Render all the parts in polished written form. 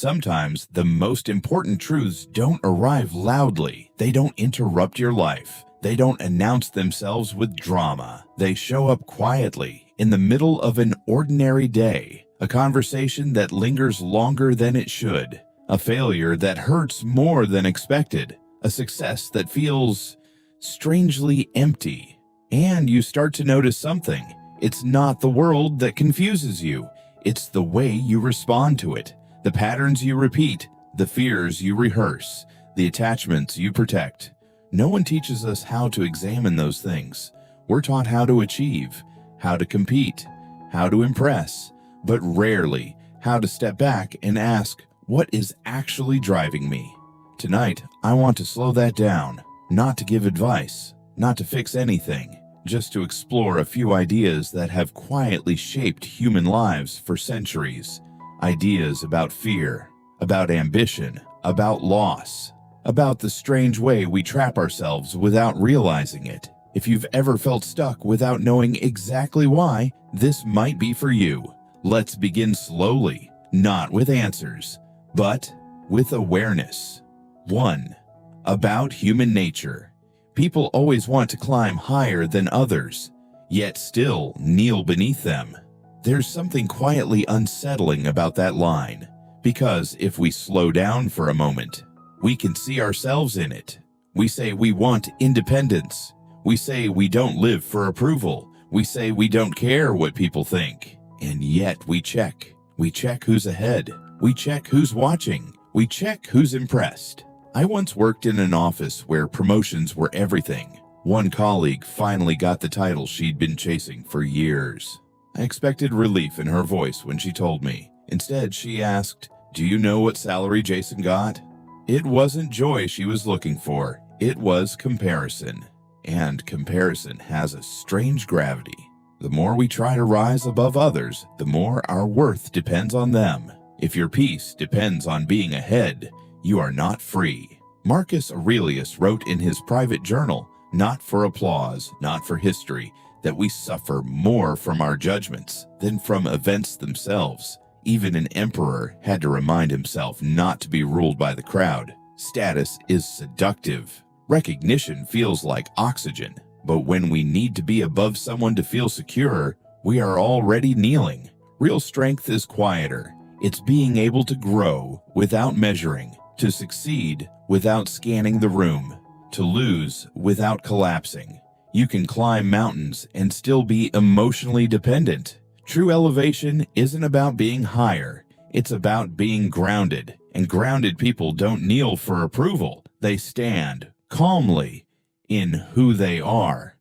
Sometimes the most important truths don't arrive loudly. They don't interrupt your life. They don't announce themselves with drama. They show up quietly in the middle of an ordinary day, a conversation that lingers longer than it should, a failure that hurts more than expected, a success that feels strangely empty. And you start to notice something. It's not the world that confuses you. It's the way you respond to it, the patterns you repeat, the fears you rehearse, the attachments you protect. No one teaches us how to examine those things. We're taught how to achieve, how to compete, how to impress, but rarely how to step back and ask, what is actually driving me? Tonight, I want to slow that down, not to give advice, not to fix anything, just to explore a few ideas that have quietly shaped human lives for centuries. Ideas about fear, about ambition, about loss, about the strange way we trap ourselves without realizing it. If you've ever felt stuck without knowing exactly why, this might be for you. Let's begin slowly, not with answers, but with awareness. 1. About human nature. People always want to climb higher than others, yet still kneel beneath them. There's something quietly unsettling about that line, because if we slow down for a moment, we can see ourselves in it. We say we want independence. We say we don't live for approval. We say we don't care what people think. And yet we check. We check who's ahead. We check who's watching. We check who's impressed. I once worked in an office where promotions were everything. One colleague finally got the title she'd been chasing for years. I expected relief in her voice when she told me. Instead, she asked, "Do you know what salary Jason got?" It wasn't joy she was looking for. It was comparison. And comparison has a strange gravity. The more we try to rise above others, the more our worth depends on them. If your peace depends on being ahead, you are not free. Marcus Aurelius wrote in his private journal, not for applause, not for history, that we suffer more from our judgments than from events themselves. Even an emperor had to remind himself not to be ruled by the crowd. Status is seductive. Recognition feels like oxygen. But when we need to be above someone to feel secure, we are already kneeling. Real strength is quieter. It's being able to grow without measuring, to succeed without scanning the room, to lose without collapsing. You can climb mountains and still be emotionally dependent. True elevation isn't about being higher. It's about being grounded. And grounded people don't kneel for approval. They stand calmly in who they are.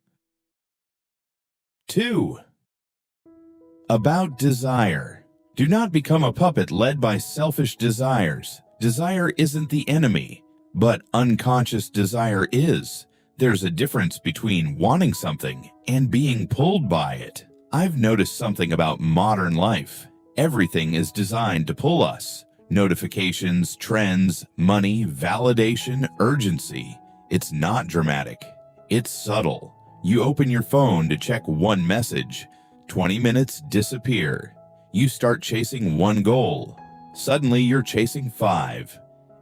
2. About desire. Do not become a puppet led by selfish desires. Desire isn't the enemy, but unconscious desire is. There's a difference between wanting something and being pulled by it. I've noticed something about modern life. Everything is designed to pull us. Notifications, trends, money, validation, urgency. It's not dramatic. It's subtle. You open your phone to check one message. 20 minutes disappear. You start chasing one goal. Suddenly you're chasing 5.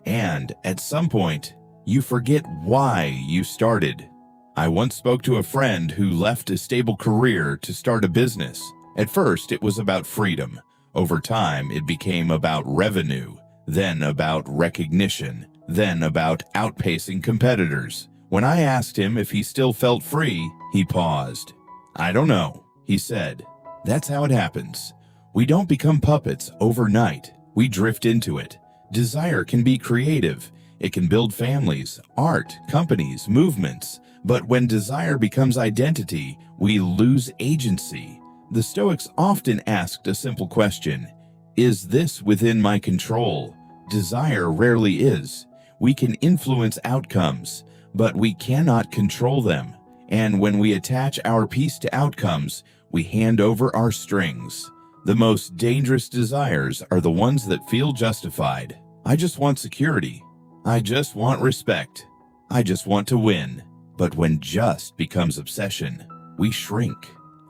And at some point, you forget why you started. I once spoke to a friend who left a stable career to start a business. At first, it was about freedom. Over time, it became about revenue, then about recognition, then about outpacing competitors. When I asked him if he still felt free, he paused. "I don't know," he said. That's how it happens. We don't become puppets overnight. We drift into it. Desire can be creative. It can build families, art, companies, movements. But when desire becomes identity, we lose agency. The Stoics often asked a simple question: is this within my control? Desire rarely is. We can influence outcomes, but we cannot control them. And when we attach our peace to outcomes, we hand over our strings. The most dangerous desires are the ones that feel justified. I just want security. I just want respect. I just want to win. But when just becomes obsession, we shrink.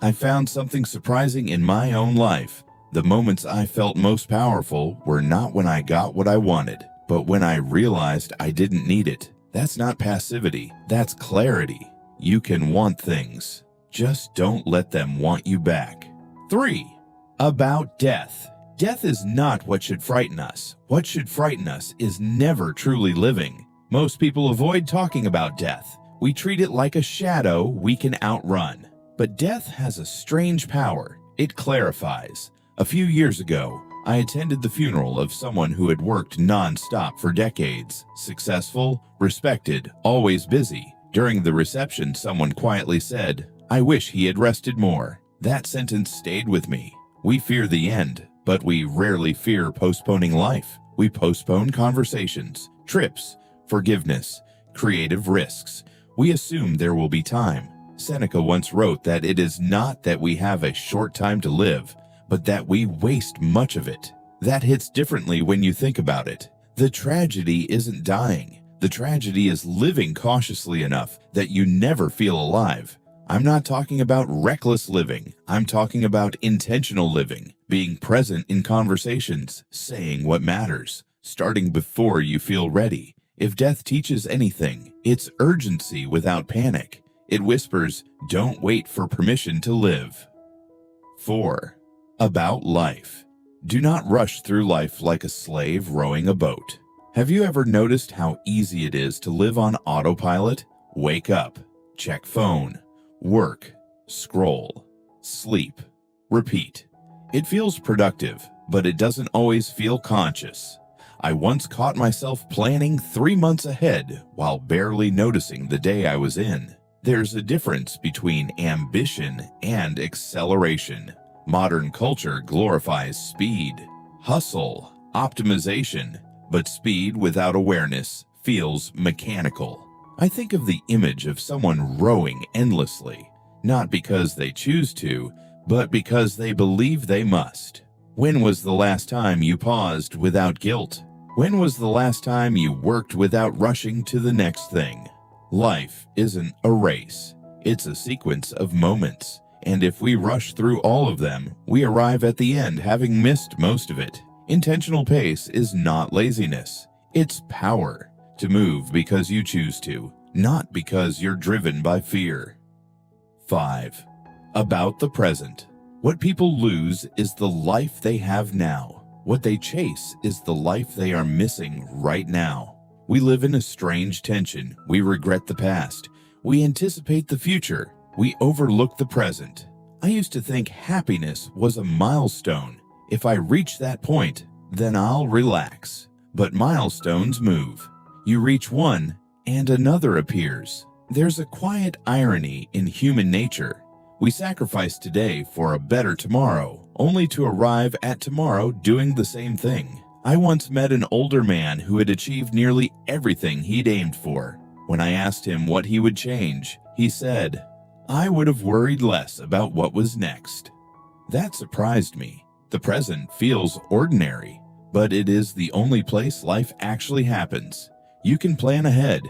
I found something surprising in my own life. The moments I felt most powerful were not when I got what I wanted, but when I realized I didn't need it. That's not passivity, that's clarity. You can want things, just don't let them want you back. 3. About death. Death is not what should frighten us. What should frighten us is never truly living. Most people avoid talking about death. We treat it like a shadow we can outrun. But death has a strange power. It clarifies. A few years ago, I attended the funeral of someone who had worked non-stop for decades. Successful, respected, always busy. During the reception, someone quietly said, "I wish he had rested more." That sentence stayed with me. We fear the end, but we rarely fear postponing life. We postpone conversations, trips, forgiveness, creative risks. We assume there will be time. Seneca once wrote that it is not that we have a short time to live, but that we waste much of it. That hits differently when you think about it. The tragedy isn't dying. The tragedy is living cautiously enough that you never feel alive. I'm not talking about reckless living. I'm talking about intentional living, being present in conversations, saying what matters, starting before you feel ready. If death teaches anything, it's urgency without panic. It whispers, don't wait for permission to live. 4. About life. Do not rush through life like a slave rowing a boat. Have you ever noticed how easy it is to live on autopilot? Wake up, check phone, work, scroll, sleep, repeat. It feels productive, but it doesn't always feel conscious. I once caught myself planning 3 months ahead while barely noticing the day I was in. There's a difference between ambition and acceleration. Modern culture glorifies speed, hustle, optimization, but speed without awareness feels mechanical. I think of the image of someone rowing endlessly, not because they choose to, but because they believe they must. When was the last time you paused without guilt? When was the last time you worked without rushing to the next thing? Life isn't a race. It's a sequence of moments. And if we rush through all of them, we arrive at the end having missed most of it. Intentional pace is not laziness. It's power to move because you choose to, not because you're driven by fear. 5. About the present. What people lose is the life they have now. What they chase is the life they are missing right now. We live in a strange tension. We regret the past. We anticipate the future. We overlook the present. I used to think happiness was a milestone. If I reach that point, then I'll relax. But milestones move. You reach one, and another appears. There's a quiet irony in human nature. We sacrifice today for a better tomorrow, only to arrive at tomorrow doing the same thing. I once met an older man who had achieved nearly everything he'd aimed for. When I asked him what he would change, he said, "I would have worried less about what was next." That surprised me. The present feels ordinary, but it is the only place life actually happens. You can plan ahead.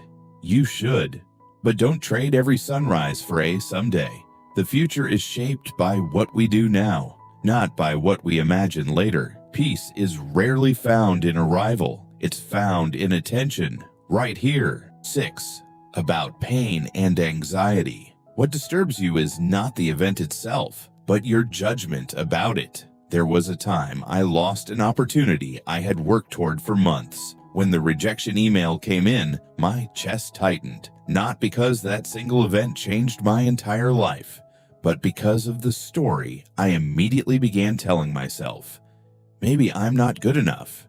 You should. But don't trade every sunrise for a someday. The future is shaped by what we do now, not by what we imagine later. Peace is rarely found in arrival. It's found in attention, right here. 6. About pain and anxiety. What disturbs you is not the event itself, but your judgment about it. There was a time I lost an opportunity I had worked toward for months. When the rejection email came in, my chest tightened, not because that single event changed my entire life, but because of the story I immediately began telling myself. Maybe I'm not good enough.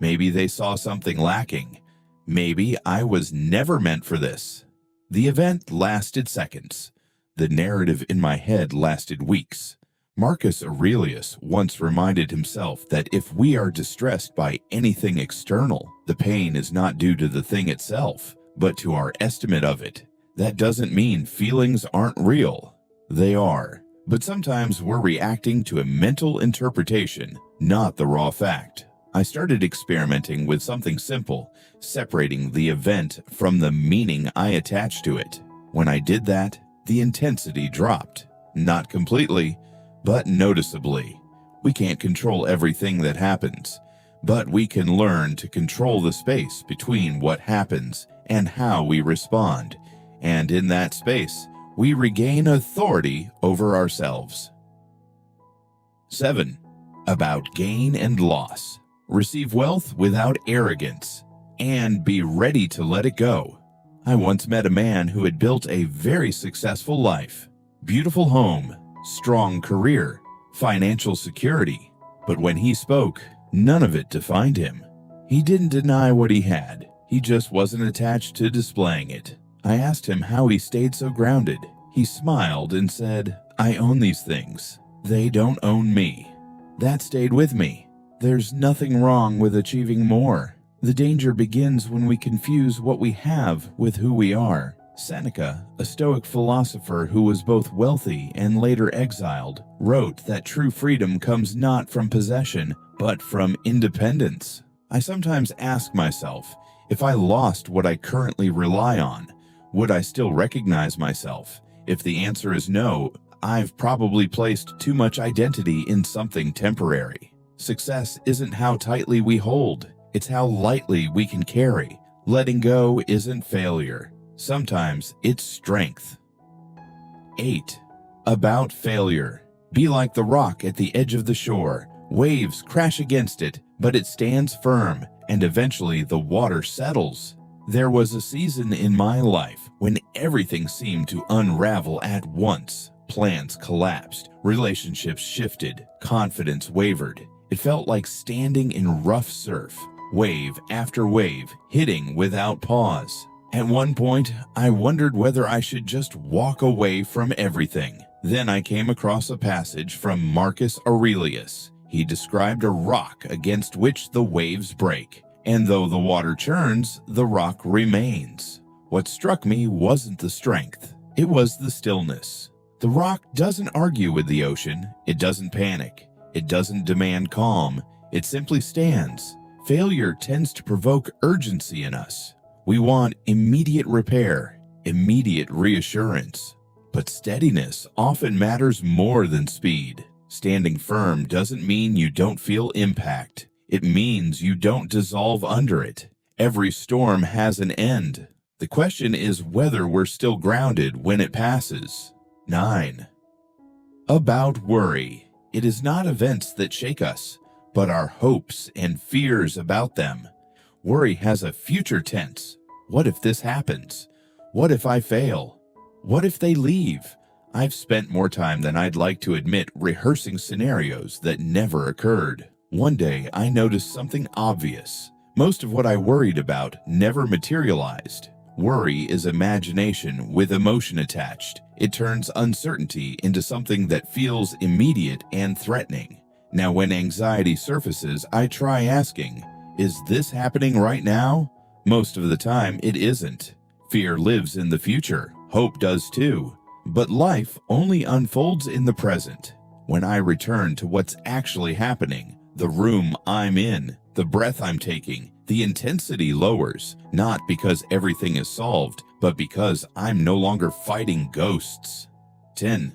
Maybe they saw something lacking. Maybe I was never meant for this. The event lasted seconds. The narrative in my head lasted weeks. Marcus Aurelius once reminded himself that if we are distressed by anything external, the pain is not due to the thing itself, but to our estimate of it. That doesn't mean feelings aren't real. They are. But sometimes we're reacting to a mental interpretation, not the raw fact. I started experimenting with something simple, separating the event from the meaning I attached to it. When I did that, the intensity dropped. Not completely, but noticeably. We can't control everything that happens, but we can learn to control the space between what happens and how we respond. And in that space, we regain authority over ourselves. 7. About gain and loss. Receive wealth without arrogance, and be ready to let it go. I once met a man who had built a very successful life. Beautiful home, strong career, financial security. But when he spoke, none of it defined him. He didn't deny what he had. He just wasn't attached to displaying it. I asked him how he stayed so grounded. He smiled and said, "I own these things. They don't own me." That stayed with me. There's nothing wrong with achieving more. The danger begins when we confuse what we have with who we are. Seneca, a Stoic philosopher who was both wealthy and later exiled, wrote that true freedom comes not from possession, but from independence. I sometimes ask myself, if I lost what I currently rely on, would I still recognize myself? If the answer is no, I've probably placed too much identity in something temporary. Success isn't how tightly we hold, it's how lightly we can carry. Letting go isn't failure. Sometimes it's strength. 8. About failure. Be like the rock at the edge of the shore. Waves crash against it, but it stands firm, and eventually the water settles. There was a season in my life when everything seemed to unravel at once. Plans collapsed, relationships shifted, confidence wavered. It felt like standing in rough surf, wave after wave, hitting without pause. At one point, I wondered whether I should just walk away from everything. Then I came across a passage from Marcus Aurelius. He described a rock against which the waves break, and though the water churns, the rock remains. What struck me wasn't the strength, it was the stillness. The rock doesn't argue with the ocean, it doesn't panic, it doesn't demand calm, it simply stands. Failure tends to provoke urgency in us. We want immediate repair, immediate reassurance. But steadiness often matters more than speed. Standing firm doesn't mean you don't feel impact. It means you don't dissolve under it. Every storm has an end. The question is whether we're still grounded when it passes. 9. About worry. It is not events that shake us, but our hopes and fears about them. Worry has a future tense. What if this happens? What if I fail? What if they leave? I've spent more time than I'd like to admit rehearsing scenarios that never occurred. One day, I noticed something obvious. Most of what I worried about never materialized. Worry is imagination with emotion attached. It turns uncertainty into something that feels immediate and threatening. Now, when anxiety surfaces, I try asking, is this happening right now? Most of the time, it isn't. Fear lives in the future. Hope does too. But life only unfolds in the present. When I return to what's actually happening, the room I'm in, the breath I'm taking, the intensity lowers, not because everything is solved, but because I'm no longer fighting ghosts. 10.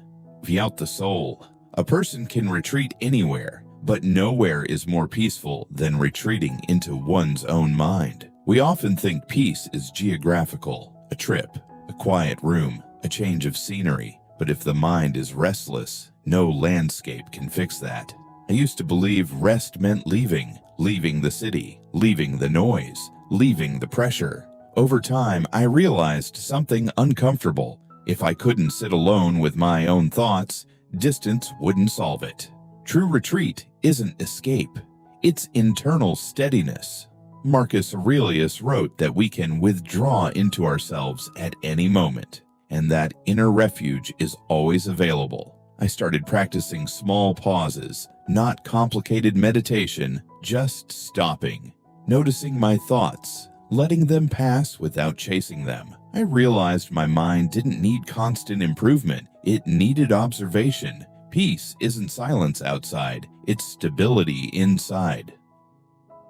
Out the soul. A person can retreat anywhere, but nowhere is more peaceful than retreating into one's own mind. We often think peace is geographical, a trip, a quiet room, a change of scenery. But if the mind is restless, no landscape can fix that. I used to believe rest meant leaving the city, leaving the noise, leaving the pressure. Over time, I realized something uncomfortable. If I couldn't sit alone with my own thoughts, distance wouldn't solve it. True retreat isn't escape, it's internal steadiness. Marcus Aurelius wrote that we can withdraw into ourselves at any moment, and that inner refuge is always available. I started practicing small pauses, not complicated meditation, just stopping, noticing my thoughts, letting them pass without chasing them. I realized my mind didn't need constant improvement, it needed observation. Peace isn't silence outside, it's stability inside.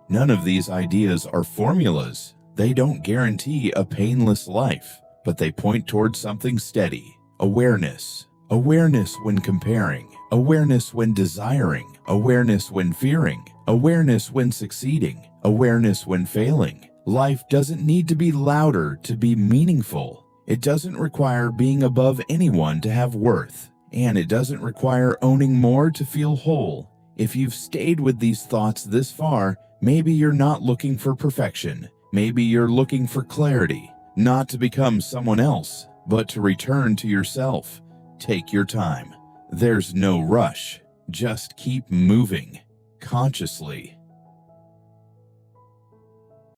None of these ideas are formulas. They don't guarantee a painless life, but they point towards something steady. Awareness. Awareness when comparing. Awareness when desiring, awareness when fearing, awareness when succeeding, awareness when failing. Life doesn't need to be louder to be meaningful. It doesn't require being above anyone to have worth, and it doesn't require owning more to feel whole. If you've stayed with these thoughts this far, maybe you're not looking for perfection. Maybe you're looking for clarity, not to become someone else, but to return to yourself. Take your time. There's no rush. Just keep moving consciously.